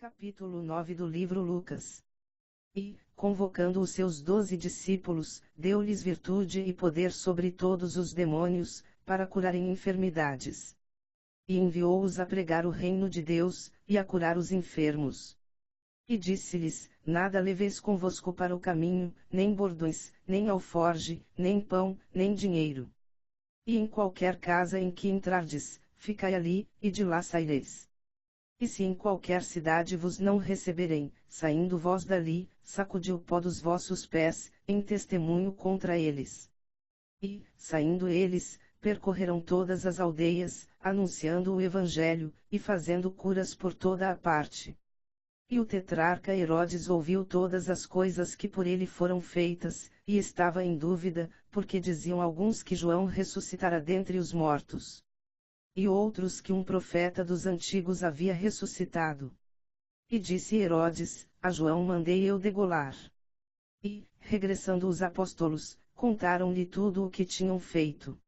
Capítulo 9 do livro Lucas. E, convocando os seus 12 discípulos, deu-lhes virtude e poder sobre todos os demônios, para curarem enfermidades. E enviou-os a pregar o reino de Deus, e a curar os enfermos. E disse-lhes: Nada leveis convosco para o caminho, nem bordões, nem alforge, nem pão, nem dinheiro. E em qualquer casa em que entrardes, ficai ali, e de lá saireis. E se em qualquer cidade vos não receberem, saindo vós dali, sacudi o pó dos vossos pés, em testemunho contra eles. E, saindo eles, percorreram todas as aldeias, anunciando o evangelho, e fazendo curas por toda a parte. E o tetrarca Herodes ouviu todas as coisas que por ele foram feitas, e estava em dúvida, porque diziam alguns que João ressuscitara dentre os mortos. E outros que um profeta dos antigos havia ressuscitado. E disse Herodes: A João mandei eu degolar. E, regressando os apóstolos, contaram-lhe tudo o que tinham feito.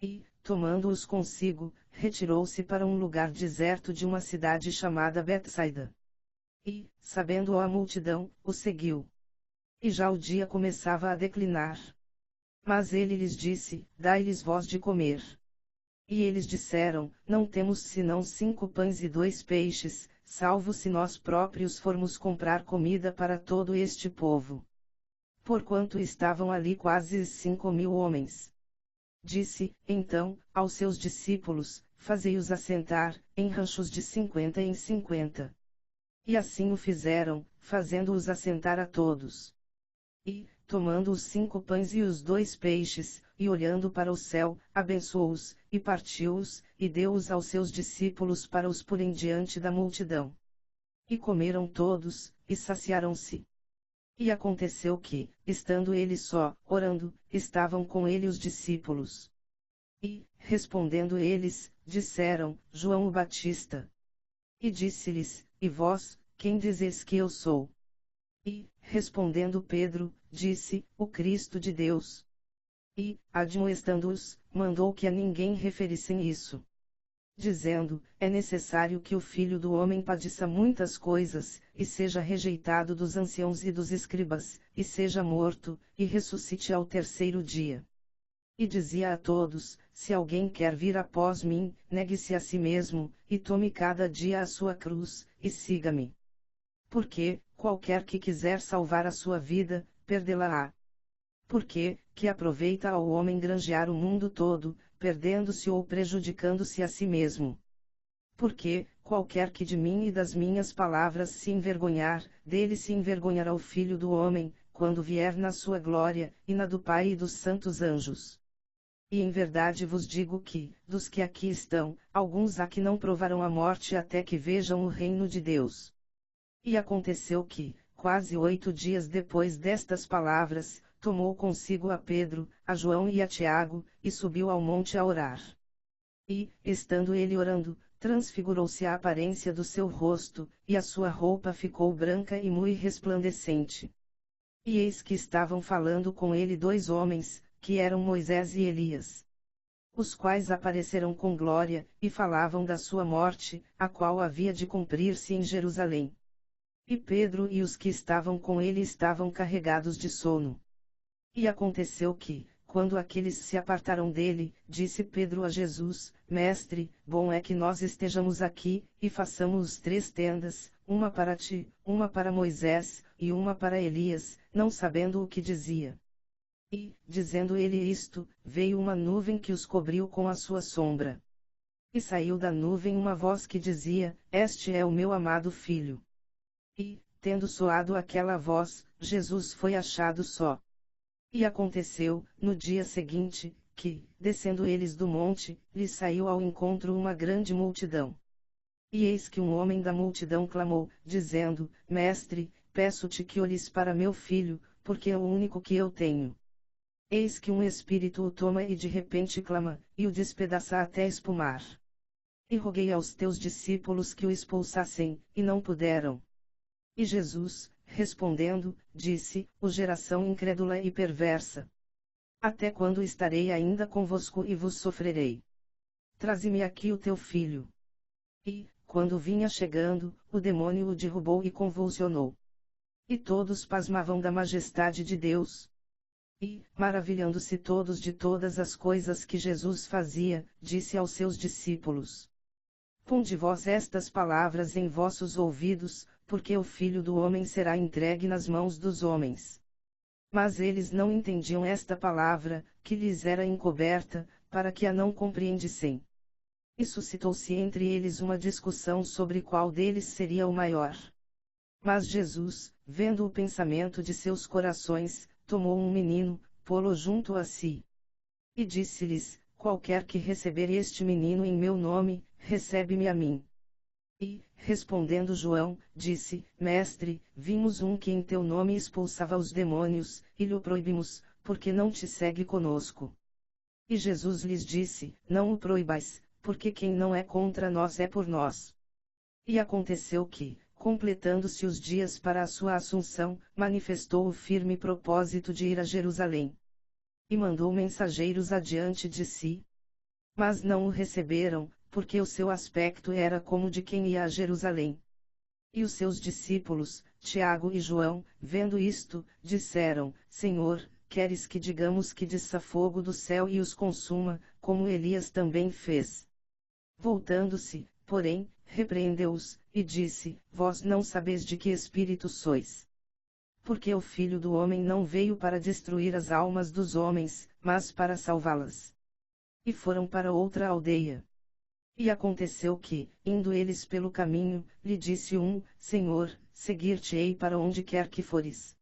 E, tomando-os consigo, retirou-se para um lugar deserto de uma cidade chamada Betsaida. E, sabendo a multidão, o seguiu. E já o dia começava a declinar. Mas ele lhes disse: Dai-lhes vós de comer. E eles disseram: Não temos senão 5 pães e 2 peixes, salvo se nós próprios formos comprar comida para todo este povo. Porquanto estavam ali quase 5.000 homens. Disse, então, aos seus discípulos: Fazei-os assentar, em ranchos de 50 em 50. E assim o fizeram, fazendo-os assentar a todos. E, tomando os 5 pães e os 2 peixes, e olhando para o céu, abençoou-os, e partiu-os, e deu-os aos seus discípulos para os porem diante da multidão. E comeram todos, e saciaram-se. E aconteceu que, estando ele só, orando, estavam com ele os discípulos. E, respondendo eles, disseram: João o Batista. E disse-lhes: E vós, quem dizeis que eu sou? E, respondendo Pedro, disse: O Cristo de Deus. E, admoestando-os, mandou que a ninguém referissem isso. Dizendo: É necessário que o Filho do Homem padeça muitas coisas, e seja rejeitado dos anciãos e dos escribas, e seja morto, e ressuscite ao terceiro dia. E dizia a todos: Se alguém quer vir após mim, negue-se a si mesmo, e tome cada dia a sua cruz, e siga-me. Porque, qualquer que quiser salvar a sua vida, perdê-la-á. Porque, que aproveita ao homem granjear o mundo todo, perdendo-se ou prejudicando-se a si mesmo? Porque, qualquer que de mim e das minhas palavras se envergonhar, dele se envergonhará o Filho do Homem, quando vier na sua glória, e na do Pai e dos santos anjos. E em verdade vos digo que, dos que aqui estão, alguns há que não provarão a morte até que vejam o reino de Deus. E aconteceu que, quase 8 dias depois destas palavras, tomou consigo a Pedro, a João e a Tiago, e subiu ao monte a orar. E, estando ele orando, transfigurou-se a aparência do seu rosto, e a sua roupa ficou branca e muito resplandecente. E eis que estavam falando com ele 2 homens, que eram Moisés e Elias. Os quais apareceram com glória, e falavam da sua morte, a qual havia de cumprir-se em Jerusalém. E Pedro e os que estavam com ele estavam carregados de sono. E aconteceu que, quando aqueles se apartaram dele, disse Pedro a Jesus: Mestre, bom é que nós estejamos aqui, e façamos 3 tendas, uma para ti, uma para Moisés, e uma para Elias, não sabendo o que dizia. E, dizendo ele isto, veio uma nuvem que os cobriu com a sua sombra. E saiu da nuvem uma voz que dizia: Este é o meu amado filho. E, tendo soado aquela voz, Jesus foi achado só. E aconteceu, no dia seguinte, que, descendo eles do monte, lhes saiu ao encontro uma grande multidão. E eis que um homem da multidão clamou, dizendo: Mestre, peço-te que olhes para meu filho, porque é o único que eu tenho. Eis que um espírito o toma e de repente clama, e o despedaça até espumar. E roguei aos teus discípulos que o expulsassem, e não puderam. E Jesus, respondendo, disse: Ó geração incrédula e perversa! Até quando estarei ainda convosco e vos sofrerei? Traze-me aqui o teu filho. E, quando vinha chegando, o demônio o derrubou e convulsionou. E todos pasmavam da majestade de Deus. E, maravilhando-se todos de todas as coisas que Jesus fazia, disse aos seus discípulos: Ponde vós estas palavras em vossos ouvidos, porque o Filho do Homem será entregue nas mãos dos homens. Mas eles não entendiam esta palavra, que lhes era encoberta, para que a não compreendessem. E suscitou-se entre eles uma discussão sobre qual deles seria o maior. Mas Jesus, vendo o pensamento de seus corações, tomou um menino, pô-lo junto a si. E disse-lhes: Qualquer que receber este menino em meu nome, recebe-me a mim. E, respondendo João, disse: Mestre, vimos um que em teu nome expulsava os demônios, e lhe o proibimos, porque não te segue conosco. E Jesus lhes disse: Não o proibais, porque quem não é contra nós é por nós. E aconteceu que, completando-se os dias para a sua assunção, manifestou o firme propósito de ir a Jerusalém. E mandou mensageiros adiante de si. Mas não o receberam, porque o seu aspecto era como de quem ia a Jerusalém. E os seus discípulos, Tiago e João, vendo isto, disseram: Senhor, queres que digamos que desça fogo do céu e os consuma, como Elias também fez? Voltando-se, porém, repreendeu-os, e disse: Vós não sabeis de que espírito sois. Porque o Filho do Homem não veio para destruir as almas dos homens, mas para salvá-las. E foram para outra aldeia. E aconteceu que, indo eles pelo caminho, lhe disse um: Senhor, seguir-te-ei para onde quer que fores.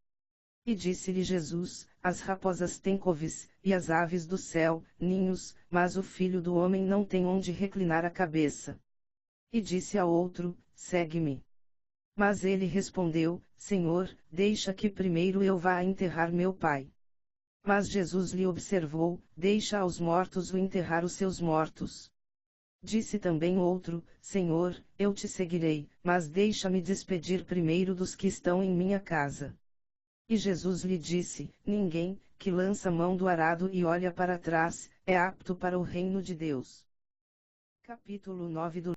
E disse-lhe Jesus: As raposas têm coves, e as aves do céu, ninhos, mas o Filho do Homem não tem onde reclinar a cabeça. E disse a outro: Segue-me. Mas ele respondeu: Senhor, deixa que primeiro eu vá a enterrar meu pai. Mas Jesus lhe observou: Deixa aos mortos o enterrar os seus mortos. Disse também outro: Senhor, eu te seguirei, mas deixa-me despedir primeiro dos que estão em minha casa. E Jesus lhe disse: Ninguém, que lança mão do arado e olha para trás, é apto para o reino de Deus. Capítulo 9 do